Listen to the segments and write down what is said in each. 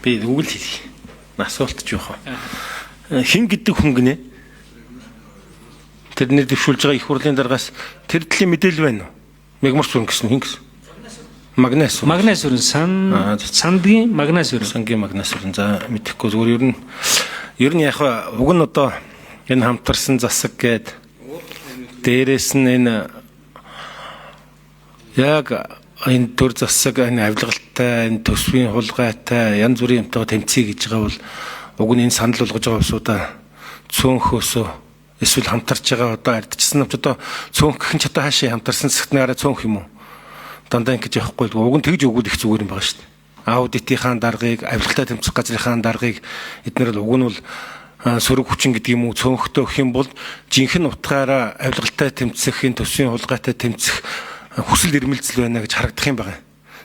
Би үгэл хэлье. Асуулт ч яах вэ? Хин гэдэг хүн гинэ? Тэрний дэвшүүлж байгаа их хурлын дараагаас тэр төлөв мэдээлэл байна уу? Мегмарс өрн гэсэн хин гэсэн? Магнас өрн сандгийн магнас өрн. Сангийн магнас өрн. За мэдэхгүй зүгээр ер нь яг уг нь одоо энэ хамтарсан засаг гээд дээрээс нь энэ яг энэ төр засаг энэ авилгалтай энэ төсвийн хулгайтай янз бүрийн юмтайгаа тэмцэе гэж байгаа бол уг нь энэ санал болгож байгаа усудаа цөөнхөөсөө эсвэл хамтарч байгаа одоо ардчсан навч одоо цөөнх гэх нь ч одоо хаашаа хамтарсан засагт наараа цөөнх юм уу? Дандаа ингэж явахгүй уг нь тэгж өгвөл их зүгээр юм байгаа шүү дээ. Аудитынхаа даргыг, авилгалтай тэмцэх газрынхаа даргыг эдгээр л уг нь бол сөрөг хүчин гэдэг юм уу цөөнхтөө өгөх юм бол жинхэнэ утгаараа авилгалтай тэмцэх, энэ төсвийн хулгайтай тэмцэх хүсэл эрмэлзэл байна гэж харагдах юм байна.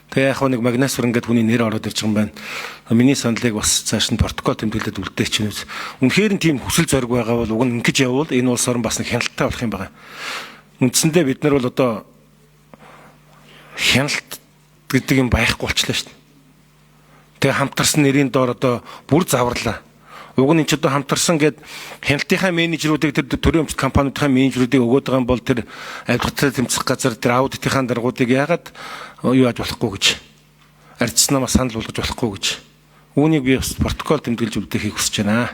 Тэгээ яг нэг магнас өрн гэдэг хүний нэр ороод ирж байгаа юм байна. Миний саналыг бас цааш нь протокол тэмдэглээд үлдээч чинь үз. Үнэхээр нь тийм хүсэл зориг байгаа бол уг нь ингэж явбал энэ улс орн бас нэг хяналттай болох юм байна. Үндсэндээ бид нар бол одоо хяналт гэдэг юм байхгүй болчихлоо шүү дээ. Тэгээ хамтарсан нэрийн доор одоо бүр заварлаа. Уг нь ч одоо хамтарсан гэд хяналтынхаа менежерүүдийг тэр төрийн өмчт компаниудынхаа менежерүүдийг өгөөд байгаа бол тэр авилгалтай тэмцэх газар тэр аудитынхаа даргуудыг яагаад юу яаж болохгүй гэж ардчснаа санал болгож болохгүй гэж үүнийг би бас протокол тэмдэглэж үлдээхийг хүсэж байна.